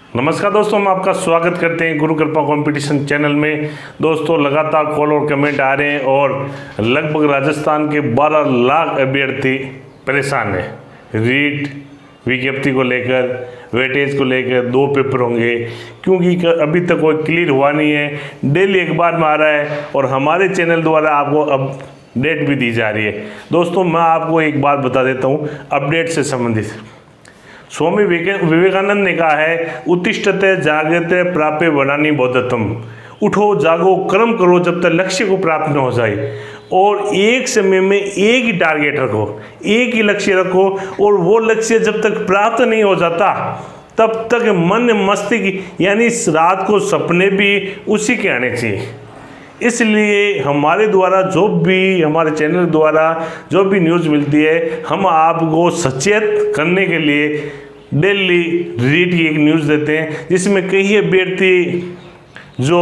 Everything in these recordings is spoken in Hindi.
नमस्कार दोस्तों, हम आपका स्वागत करते हैं गुरु कृपा कंपटीशन चैनल में। दोस्तों, लगातार कॉल और कमेंट आ रहे हैं और लगभग राजस्थान के 12 लाख अभ्यर्थी परेशान हैं। रीट विज्ञप्ति को लेकर, वेटेज को लेकर 2 पेपर होंगे, क्योंकि अभी तक कोई क्लियर हुआ नहीं है। डेली अखबार में आ रहा है और हमारे चैनल द्वारा आपको अपडेट भी दी जा रही है। दोस्तों, मैं आपको एक बात बता देता हूँ अपडेट से संबंधित। स्वामी विवेकानंद ने कहा है, उत्तिष्ठते जागृते प्राप्य वनानि बोधतम। उठो जागो कर्म करो जब तक लक्ष्य को प्राप्त न हो जाए। और एक समय में एक ही टारगेट रखो, एक ही लक्ष्य रखो, और वो लक्ष्य जब तक प्राप्त नहीं हो जाता तब तक मन मस्तिष्क यानी रात को सपने भी उसी के आने चाहिए। इसलिए हमारे द्वारा हमारे चैनल द्वारा जो भी न्यूज़ मिलती है, हम आपको सचेत करने के लिए डेली रीट की एक न्यूज़ देते हैं, जिसमें कई अभ्यर्थी जो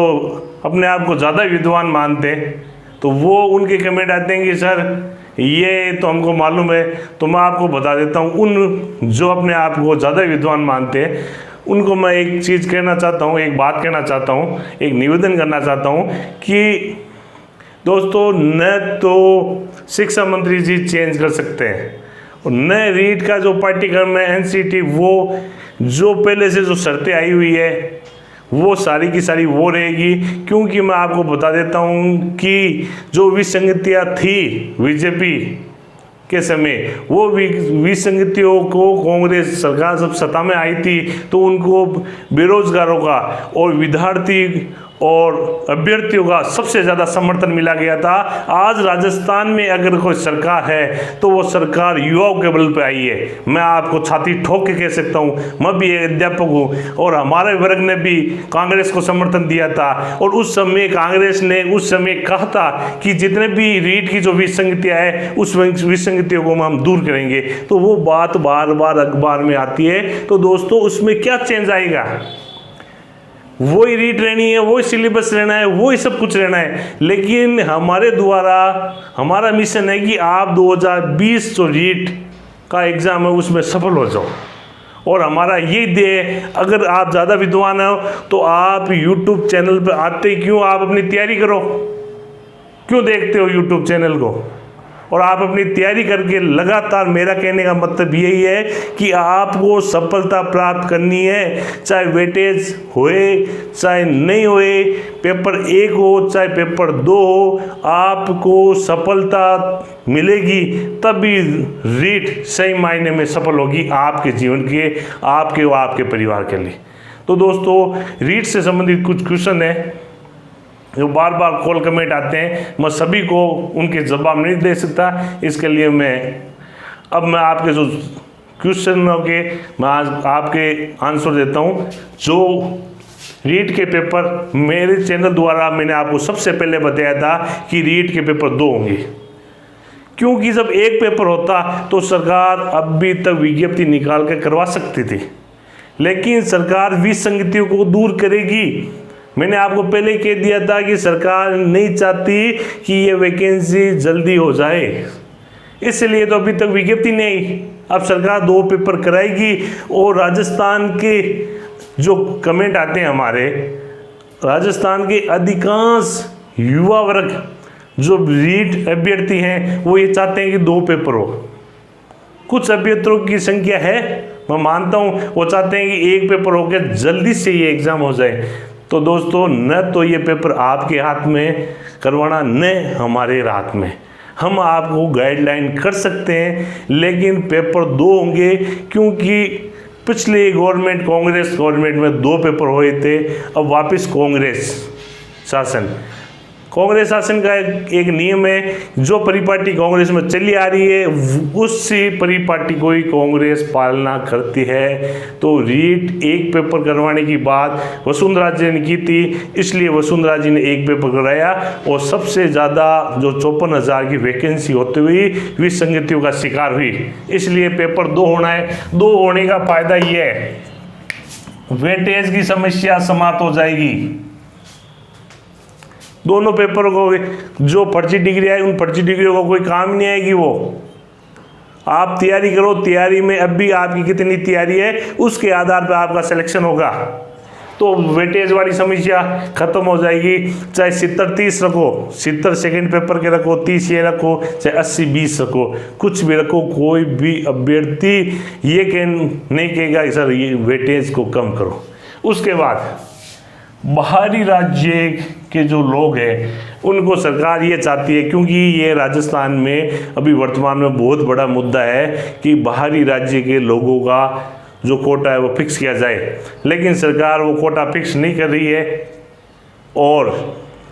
अपने आप को ज़्यादा विद्वान मानते हैं, तो वो उनके कमेंट आते हैं कि सर ये तो हमको मालूम है। तो मैं आपको बता देता हूँ, उन जो अपने आप को ज़्यादा विद्वान मानते हैं उनको मैं एक चीज़ कहना चाहता हूँ, एक बात कहना चाहता हूँ, एक निवेदन करना चाहता हूँ कि दोस्तों, न तो शिक्षा मंत्री जी चेंज कर सकते हैं, और न रीट का जो पाठ्यक्रम है एनसीटी, वो जो पहले से जो शर्तें आई हुई है वो सारी की सारी वो रहेगी। क्योंकि मैं आपको बता देता हूँ कि जो विसंगतियाँ थी बीजेपी के समय, वो विसंगतियों को कांग्रेस सरकार जब सत्ता में आई थी तो उनको बेरोजगारों का और विद्यार्थी और अभ्यर्थियों का सबसे ज़्यादा समर्थन मिला गया था। आज राजस्थान में अगर कोई सरकार है तो वो सरकार युवाओं के बल पे आई है। मैं आपको छाती ठोक के कह सकता हूँ, मैं भी एक अध्यापक हूँ और हमारे वर्ग ने भी कांग्रेस को समर्थन दिया था। और उस समय कांग्रेस ने उस समय कहा था कि जितने भी रीट की जो विसंगतियाँ है उस विसंगतियों को हम दूर करेंगे। तो वो बात बार बार अखबार में आती है। तो दोस्तों, उसमें क्या चेंज आएगा? वही रीट रहनी है, वही सिलेबस रहना है, वही सब कुछ रहना है। लेकिन हमारे द्वारा हमारा मिशन है कि आप 2020 जो रीट का एग्ज़ाम है उसमें सफल हो जाओ। और हमारा ये ध्येय, अगर आप ज़्यादा विद्वान हो तो आप यूट्यूब चैनल पर आते क्यों? आप अपनी तैयारी करो, क्यों देखते हो यूट्यूब चैनल को? और आप अपनी तैयारी करके लगातार, मेरा कहने का मतलब यही है कि आपको सफलता प्राप्त करनी है, चाहे वेटेज होए चाहे नहीं होए, पेपर 1 हो चाहे पेपर 2 हो, आपको सफलता मिलेगी तभी रीट सही मायने में सफल होगी आपके जीवन के, आपके व आपके परिवार के लिए। तो दोस्तों, रीट से संबंधित कुछ क्वेश्चन है जो बार बार कॉल कमेंट आते हैं, मैं सभी को उनके जवाब नहीं दे सकता। इसके लिए मैं आपके जो क्वेश्चन के मैं आज आपके आंसर देता हूं। जो रीट के पेपर मेरे चैनल द्वारा मैंने आपको सबसे पहले बताया था कि रीट के पेपर 2 होंगे, क्योंकि जब एक पेपर होता तो सरकार अभी तक विज्ञप्ति निकाल के करवा सकती थी, लेकिन सरकार विसंगतियों को दूर करेगी। मैंने आपको पहले कह दिया था कि सरकार नहीं चाहती कि ये वैकेंसी जल्दी हो जाए, इसलिए तो अभी तक विज्ञप्ति नहीं। अब सरकार 2 पेपर कराएगी। और राजस्थान के जो कमेंट आते हैं, हमारे राजस्थान के अधिकांश युवा वर्ग जो रीट अभ्यर्थी हैं वो ये चाहते हैं कि 2 पेपर हो। कुछ अभ्यर्थियों की संख्या है, मैं मानता हूँ, वो चाहते हैं कि 1 पेपर होकर जल्दी से ये एग्ज़ाम हो जाए। तो दोस्तों, न तो ये पेपर आपके हाथ में करवाना, न हमारे हाथ में। हम आपको गाइडलाइन कर सकते हैं, लेकिन पेपर 2 होंगे, क्योंकि पिछले कांग्रेस गवर्नमेंट में 2 पेपर हुए थे। अब वापस कांग्रेस शासन का एक नियम है, जो परिपाटी कांग्रेस में चली आ रही है उसी परिपाटी को ही कांग्रेस पालना करती है। तो रीट 1 पेपर करवाने की बात वसुंधरा जी ने की थी, इसलिए वसुंधरा जी ने 1 पेपर कराया और सबसे ज़्यादा जो 54,000 की वैकेंसी होते हुए विसंगतियों का शिकार हुई, इसलिए पेपर 2 होना है। 2 होने का फायदा ये है, वेटेज की समस्या समाप्त हो जाएगी। दोनों पेपरों को जो फर्जी डिग्री आई, उन फर्जी डिग्रियों को कोई काम नहीं आएगी। वो आप तैयारी करो, तैयारी में अब भी आपकी कितनी तैयारी है उसके आधार पर आपका सिलेक्शन होगा। तो वेटेज वाली समस्या खत्म हो जाएगी। चाहे 70-30 रखो, 70 सेकंड पेपर के रखो, 30 ये रखो, चाहे 80-20 रखो, कुछ भी रखो, कोई भी अभ्यर्थी ये नहीं कहेगा सर ये वेटेज को कम करो। उसके बाद बाहरी राज्य के जो लोग हैं उनको सरकार ये चाहती है, क्योंकि ये राजस्थान में अभी वर्तमान में बहुत बड़ा मुद्दा है कि बाहरी राज्य के लोगों का जो कोटा है वो फिक्स किया जाए, लेकिन सरकार वो कोटा फिक्स नहीं कर रही है और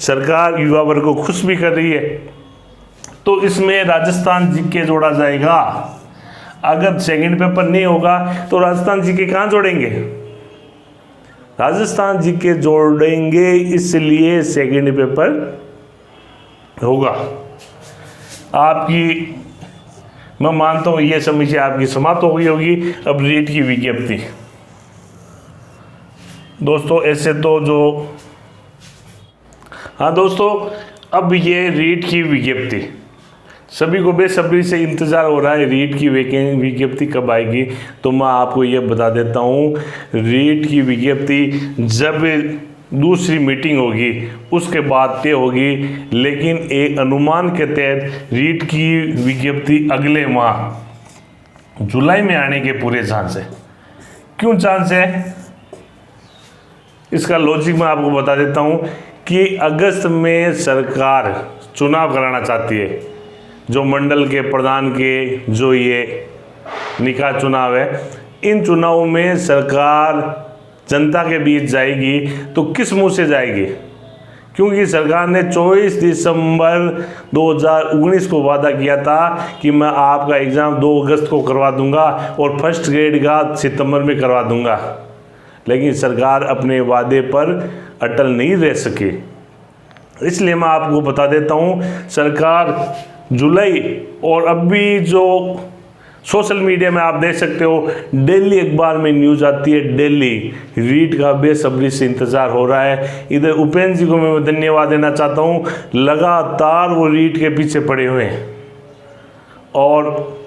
सरकार युवा वर्ग को खुश भी कर रही है। तो इसमें राजस्थान जीके जोड़ा जाएगा। अगर सेकंड पेपर नहीं होगा तो राजस्थान जीके कहाँ जोड़ेंगे? राजस्थान जीके जोड़ेंगे, इसलिए सेकंड पेपर होगा। आपकी मैं मानता हूँ ये समस्या आपकी समाप्त हो गई होगी। अब रीट की विज्ञप्ति दोस्तों, ऐसे तो जो हाँ दोस्तों, अब ये रीट की विज्ञप्ति सभी को बेसब्री से इंतज़ार हो रहा है। रीट की विज्ञप्ति कब आएगी? तो मैं आपको ये बता देता हूँ, रीट की विज्ञप्ति जब दूसरी मीटिंग होगी उसके बाद तय होगी, लेकिन एक अनुमान के तहत रीट की विज्ञप्ति अगले माह जुलाई में आने के पूरे चांस है। क्यों चांस है? इसका लॉजिक मैं आपको बता देता हूँ कि अगस्त में सरकार चुनाव कराना चाहती है। जो मंडल के प्रधान के जो ये निकाय चुनाव है, इन चुनावों में सरकार जनता के बीच जाएगी तो किस मुंह से जाएगी? क्योंकि सरकार ने 24 दिसंबर 2019 को वादा किया था कि मैं आपका एग्ज़ाम 2 अगस्त को करवा दूंगा और फर्स्ट ग्रेड का सितंबर में करवा दूंगा, लेकिन सरकार अपने वादे पर अटल नहीं रह सकी। इसलिए मैं आपको बता देता हूँ, सरकार जुलाई और अभी जो सोशल मीडिया में आप देख सकते हो डेली अखबार में न्यूज़ आती है, डेली रीट का बेसब्री से इंतज़ार हो रहा है। इधर उपेंद्र जी को मैं धन्यवाद देना चाहता हूँ, लगातार वो रीट के पीछे पड़े हुए हैं। और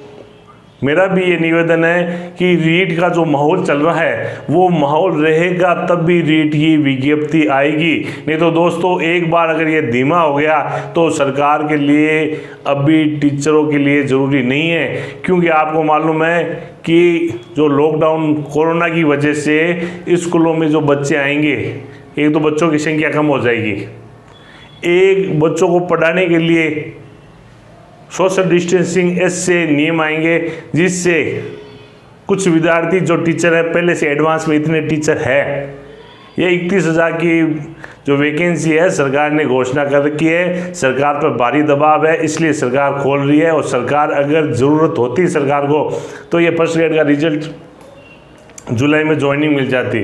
मेरा भी ये निवेदन है कि रीट का जो माहौल चल रहा है वो माहौल रहेगा तब भी रीट की विज्ञप्ति आएगी। नहीं तो दोस्तों एक बार अगर ये धीमा हो गया तो सरकार के लिए अभी टीचरों के लिए ज़रूरी नहीं है, क्योंकि आपको मालूम है कि जो लॉकडाउन कोरोना की वजह से स्कूलों में जो बच्चे आएंगे, एक तो बच्चों की संख्या कम हो जाएगी। एक बच्चों को पढ़ाने के लिए सोशल डिस्टेंसिंग ऐसे नियम आएंगे जिससे कुछ विद्यार्थी जो टीचर है पहले से एडवांस में इतने टीचर है, ये 31,000 की जो वैकेंसी है सरकार ने घोषणा कर रखी है। सरकार पर भारी दबाव है, इसलिए सरकार खोल रही है। और सरकार अगर ज़रूरत होती सरकार को तो ये फर्स्ट ग्रेड का रिजल्ट जुलाई में ज्वाइनिंग मिल जाती,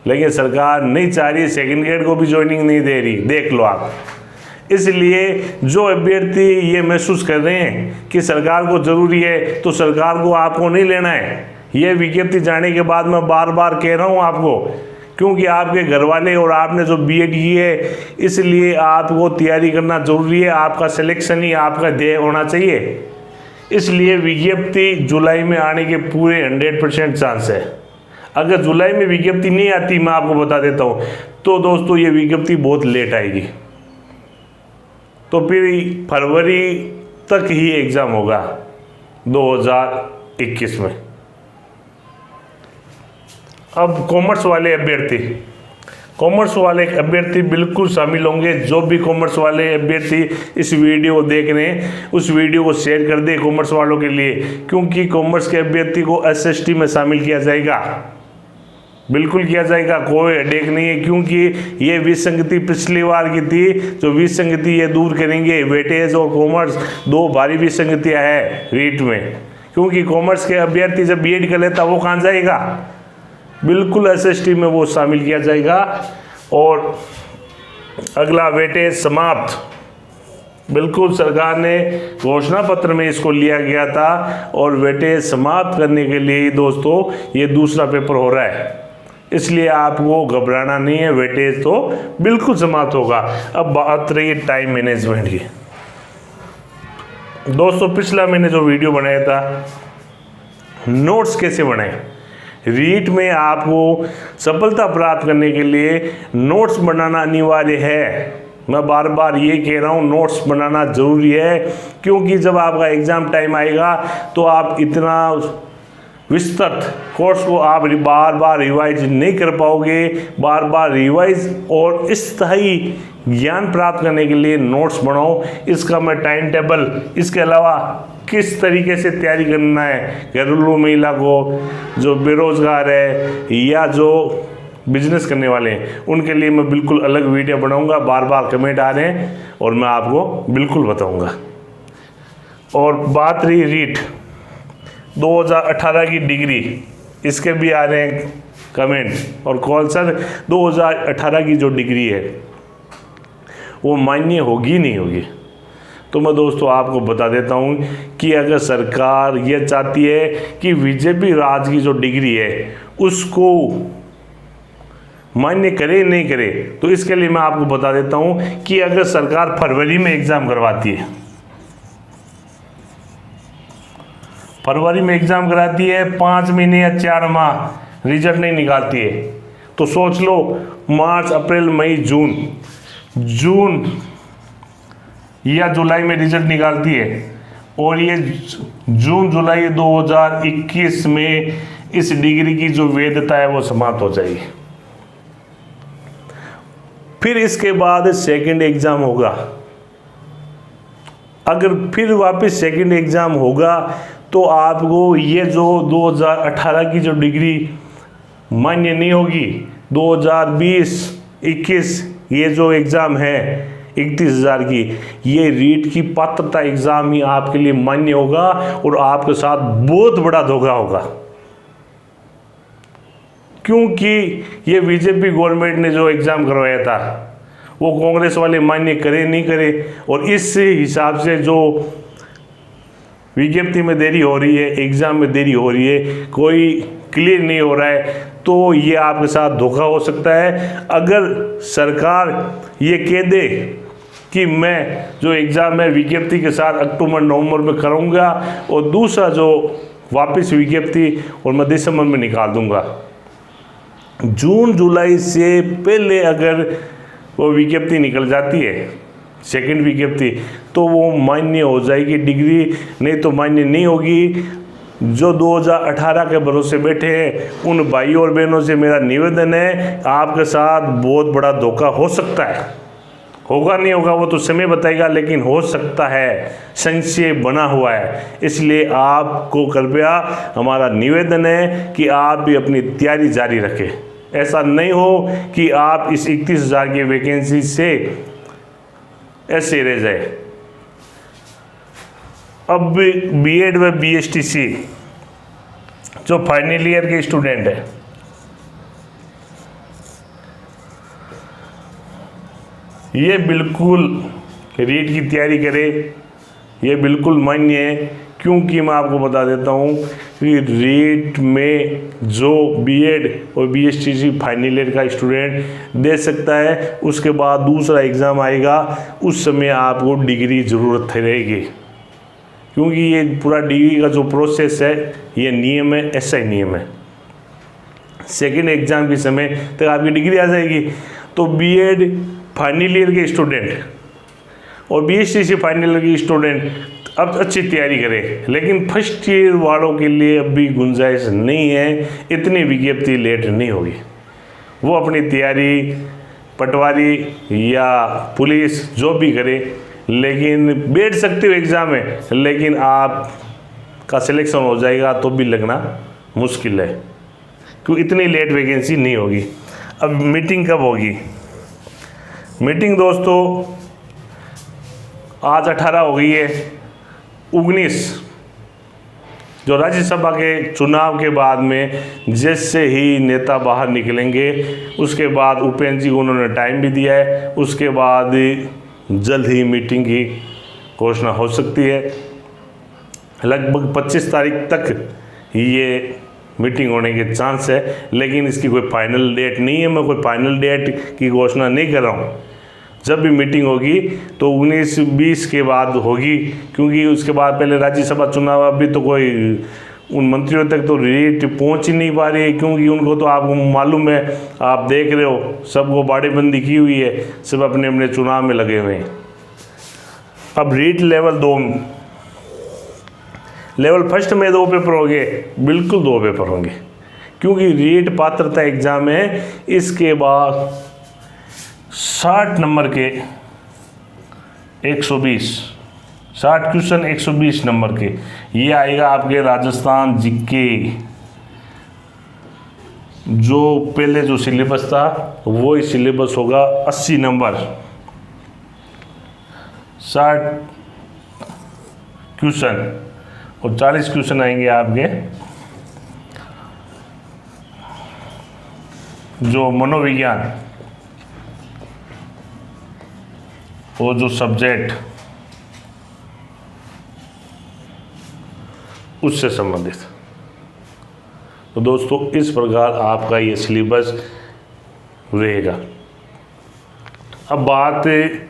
लेकिन सरकार नहीं चाह रही, सेकेंड ग्रेड को भी ज्वाइनिंग नहीं दे रही, देख लो आप। इसलिए जो अभ्यर्थी ये महसूस कर रहे हैं कि सरकार को ज़रूरी है तो सरकार को आपको नहीं लेना है। ये विज्ञप्ति जाने के बाद मैं बार बार कह रहा हूँ आपको, क्योंकि आपके घर वाले और आपने जो बीएड की है इसलिए आपको तैयारी करना ज़रूरी है। आपका सिलेक्शन ही आपका ध्येय होना चाहिए। इसलिए विज्ञप्ति जुलाई में आने के पूरे 100% चांस है। अगर जुलाई में विज्ञप्ति नहीं आती, मैं आपको बता देता हूँ, तो दोस्तों ये विज्ञप्ति बहुत लेट आएगी, तो फिर फरवरी तक ही एग्ज़ाम होगा 2021 में। अब कॉमर्स वाले अभ्यर्थी बिल्कुल शामिल होंगे। जो भी कॉमर्स वाले अभ्यर्थी इस वीडियो को देख रहे हैं उस वीडियो को शेयर कर दें कॉमर्स वालों के लिए, क्योंकि कॉमर्स के अभ्यर्थी को एसएसटी में शामिल किया जाएगा, बिल्कुल किया जाएगा, कोई हेडेक नहीं है। क्योंकि ये विसंगति पिछली बार की थी, जो विसंगति ये दूर करेंगे। वेटेज और कॉमर्स दो भारी विसंगतियाँ है रीट में, क्योंकि कॉमर्स के अभ्यर्थी जब बीएड कर लेता वो कहाँ जाएगा, बिल्कुल एसएसटी में वो शामिल किया जाएगा। और अगला वेटेज समाप्त, बिल्कुल सरकार ने घोषणा पत्र में इसको लिया गया था और वेटेज समाप्त करने के लिए दोस्तों ये दूसरा पेपर हो रहा है। इसलिए आपको घबराना नहीं है, वेटेज तो बिल्कुल समाप्त होगा। अब बात रही टाइम मैनेजमेंट की। दोस्तों पिछला मैंने जो वीडियो बनाया था नोट्स कैसे बनाए, रीट में आपको सफलता प्राप्त करने के लिए नोट्स बनाना अनिवार्य है। मैं बार बार ये कह रहा हूँ, नोट्स बनाना ज़रूरी है, क्योंकि जब आपका एग्ज़ाम टाइम आएगा तो आप इतना विस्तृत कोर्स को आप बार बार रिवाइज नहीं कर पाओगे। बार बार रिवाइज और स्थायी ज्ञान प्राप्त करने के लिए नोट्स बनाओ। इसका मैं टाइम टेबल, इसके अलावा किस तरीके से तैयारी करना है घरेलू महिला को, जो बेरोजगार है या जो बिजनेस करने वाले हैं, उनके लिए मैं बिल्कुल अलग वीडियो बनाऊंगा। बार बार कमेंट आ रहे हैं और मैं आपको बिल्कुल बताऊंगा। और बात रही रीट 2018 की डिग्री, इसके भी आ रहे हैं कमेंट और कॉल। सर 2018 की जो डिग्री है वो मान्य होगी नहीं होगी? तो मैं दोस्तों आपको बता देता हूँ कि अगर सरकार ये चाहती है कि बीजेपी राज की जो डिग्री है उसको मान्य करे नहीं करे, तो इसके लिए मैं आपको बता देता हूँ कि अगर सरकार फरवरी में एग्ज़ाम करवाती है, फरवरी में एग्ज़ाम कराती है, 5 महीने या 4 माह रिजल्ट नहीं निकालती है, तो सोच लो मार्च अप्रैल मई जून या जुलाई में रिजल्ट निकालती है, और ये जून जुलाई 2021 में इस डिग्री की जो वैधता है वो समाप्त हो जाएगी। फिर इसके बाद सेकंड एग्ज़ाम होगा। अगर फिर वापस सेकंड एग्ज़ाम होगा तो आपको ये जो 2018 की जो डिग्री मान्य नहीं होगी। 2020-21 ये जो एग्ज़ाम है 31,000 की, ये रीट की पात्रता एग्ज़ाम ही आपके लिए मान्य होगा, और आपके साथ बहुत बड़ा धोखा होगा, क्योंकि ये बीजेपी गवर्नमेंट ने जो एग्ज़ाम करवाया था वो कांग्रेस वाले मान्य करे नहीं करे, और इस हिसाब से जो विज्ञप्ति में देरी हो रही है, एग्ज़ाम में देरी हो रही है, कोई क्लियर नहीं हो रहा है, तो ये आपके साथ धोखा हो सकता है। अगर सरकार ये कह दे कि मैं जो एग्ज़ाम है विज्ञप्ति के साथ अक्टूबर नवंबर में करूँगा, और दूसरा जो वापस विज्ञप्ति और मैं दिसंबर में निकाल दूँगा, जून जुलाई से पहले अगर वो विज्ञप्ति निकल जाती है सेकंड विज्ञप्ति, तो वो मान्य हो जाएगी डिग्री, नहीं तो मान्य नहीं होगी। जो 2018 के भरोसे बैठे हैं उन भाइयों और बहनों से मेरा निवेदन है, आपके साथ बहुत बड़ा धोखा हो सकता है। होगा नहीं होगा वो तो समय बताएगा, लेकिन हो सकता है, संशय बना हुआ है। इसलिए आपको कृपया हमारा निवेदन है कि आप भी अपनी तैयारी जारी रखें। ऐसा नहीं हो कि आप इस 31,000 की वैकेंसी से ऐसे रह जाए। अब बीएड व बीएसटीसी जो फाइनल ईयर के स्टूडेंट है, ये बिल्कुल रीट की तैयारी करे, ये बिल्कुल मान्य है। क्योंकि मैं आपको बता देता हूँ कि रीट में जो बीएड और बीएसटीसी फाइनल ईयर का स्टूडेंट दे सकता है, उसके बाद दूसरा एग्ज़ाम आएगा, उस समय आपको डिग्री ज़रूरत रहेगी, क्योंकि ये पूरा डिग्री का जो प्रोसेस है ये नियम है, ऐसा ही नियम है। सेकेंड एग्ज़ाम के समय तक आपकी डिग्री आ जाएगी। तो बीएड फाइनल ईयर के स्टूडेंट और बीएसटीसी फाइनल ईयर के स्टूडेंट अब अच्छी तैयारी करें, लेकिन फर्स्ट ईयर वालों के लिए अभी गुंजाइश नहीं है, इतनी विज्ञप्ति लेट नहीं होगी। वो अपनी तैयारी पटवारी या पुलिस जो भी करे, लेकिन बैठ सकते हो एग्ज़ाम में, लेकिन आपका सिलेक्शन हो जाएगा तो भी लगना मुश्किल है, क्योंकि इतनी लेट वैकेंसी नहीं होगी। अब मीटिंग कब होगी? मीटिंग दोस्तों आज 18 हो गई है, 19 जो राज्यसभा के चुनाव के बाद में जैसे ही नेता बाहर निकलेंगे, उसके बाद उपेंद्र जी को उन्होंने टाइम भी दिया है, उसके बाद जल्द ही मीटिंग की घोषणा हो सकती है। लगभग 25 तारीख तक ये मीटिंग होने के चांस है, लेकिन इसकी कोई फाइनल डेट नहीं है। मैं कोई फाइनल डेट की घोषणा नहीं कर रहा हूँ। जब भी मीटिंग होगी तो 19-20 के बाद होगी, क्योंकि उसके बाद पहले राज्यसभा चुनाव, अभी तो कोई उन मंत्रियों तक तो रेट पहुंच ही नहीं पा रही है, क्योंकि उनको तो आपको मालूम है, आप देख रहे हो सबको बाड़ेबंदी की हुई है, सब अपने अपने चुनाव में लगे हुए हैं। अब रीट लेवल 2, लेवल फर्स्ट में 2 पेपर होंगे, बिल्कुल 2 पेपर होंगे, क्योंकि रीट पात्रता एग्जाम है। इसके बाद 60 नंबर के 120, 60 क्वेश्चन 120 नंबर के, ये आएगा आपके राजस्थान जीके। जो पहले जो सिलेबस था वो सिलेबस होगा 80 नंबर, 60 क्वेश्चन और 40 क्वेश्चन आएंगे आपके जो मनोविज्ञान वो जो सब्जेक्ट उससे संबंधित। तो दोस्तों इस प्रकार आपका ये सिलेबस रहेगा। अब बात एक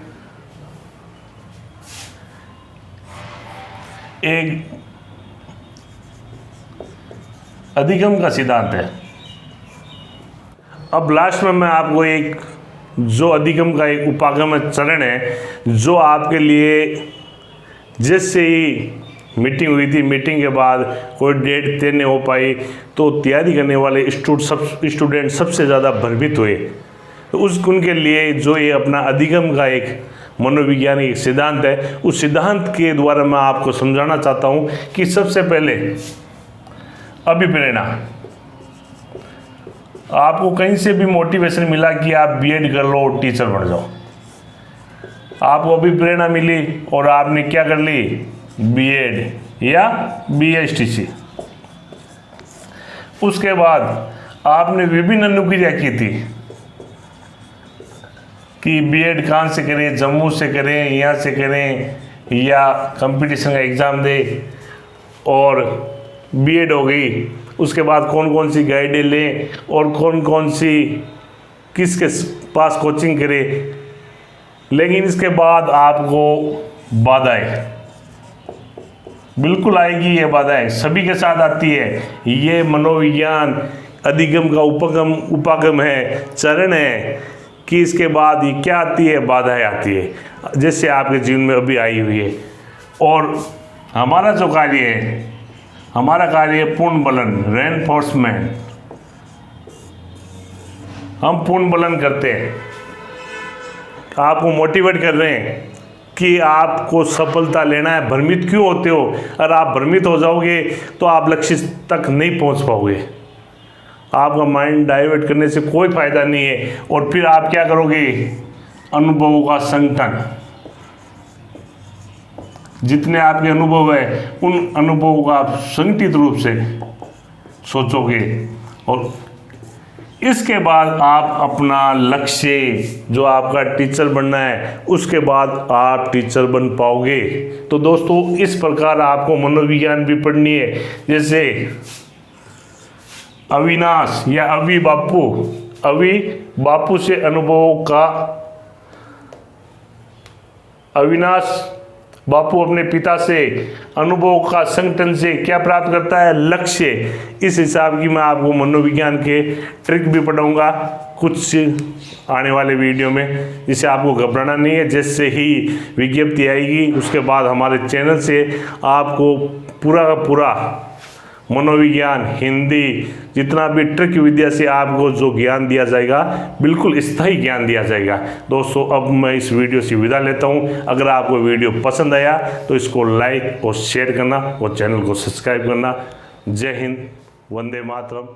अधिगम का सिद्धांत है। अब लास्ट में मैं आपको एक जो अधिगम का एक उपागम चरण है, जो आपके लिए जैसे ही मीटिंग हुई थी, मीटिंग के बाद कोई डेट तय नहीं हो पाई, तो तैयारी करने वाले स्टूडेंट सबसे ज़्यादा भ्रमित हुए। तो उनके लिए जो ये अपना अधिगम का एक मनोवैज्ञानिक सिद्धांत है, उस सिद्धांत के द्वारा मैं आपको समझाना चाहता हूँ कि सबसे पहले अभिप्रेरणा। आपको कहीं से भी मोटिवेशन मिला कि आप बीएड कर लो और टीचर बन जाओ, आपको अभिप्रेरणा मिली और आपने क्या कर ली, बीएड या बीएसटीसी। उसके बाद आपने विभिन्न अनुक्रिया की थी कि बीएड कहाँ से करें, जम्मू से करें, यहाँ से करें या कंपटीशन का एग्ज़ाम दे, और बीएड हो गई। उसके बाद कौन कौन सी गाइडें लें और कौन कौन सी किसके पास कोचिंग करें। लेकिन इसके बाद आपको बाधाएं बिल्कुल आएगी, ये बाधाएं सभी के साथ आती है। ये मनोविज्ञान अधिगम का उपागम है, चरण है कि इसके बाद ये क्या आती है, बाधाएं आती है, जैसे आपके जीवन में अभी आई हुई है। और हमारा जो कार्य है, हमारा कार्य है पूर्ण बलन, रेनफोर्समेंट। हम पूर्ण बलन करते हैं, आपको मोटिवेट कर रहे हैं कि आपको सफलता लेना है। भ्रमित क्यों होते हो? अगर आप भ्रमित हो जाओगे तो आप लक्ष्य तक नहीं पहुंच पाओगे। आपका माइंड डाइवर्ट करने से कोई फायदा नहीं है। और फिर आप क्या करोगे, अनुभवों का संगठन, जितने आपके अनुभव है उन अनुभवों का आप संगठित रूप से सोचोगे, और इसके बाद आप अपना लक्ष्य जो आपका टीचर बनना है, उसके बाद आप टीचर बन पाओगे। तो दोस्तों इस प्रकार आपको मनोविज्ञान भी पढ़नी है। जैसे अविनाश या अवि बापू से अनुभवों का, अविनाश बापू अपने पिता से अनुभव का संगठन से क्या प्राप्त करता है, लक्ष्य। इस हिसाब की मैं आपको मनोविज्ञान के ट्रिक भी पढ़ाऊंगा कुछ आने वाले वीडियो में, जिससे आपको घबराना नहीं है। जैसे ही विज्ञप्ति आएगी उसके बाद हमारे चैनल से आपको पूरा का पूरा मनोविज्ञान, हिंदी, जितना भी ट्रिक विद्या से आपको जो ज्ञान दिया जाएगा, बिल्कुल स्थायी ज्ञान दिया जाएगा। दोस्तों अब मैं इस वीडियो से विदा लेता हूं। अगर आपको वीडियो पसंद आया तो इसको लाइक और शेयर करना और चैनल को सब्सक्राइब करना। जय हिंद, वंदे मातरम।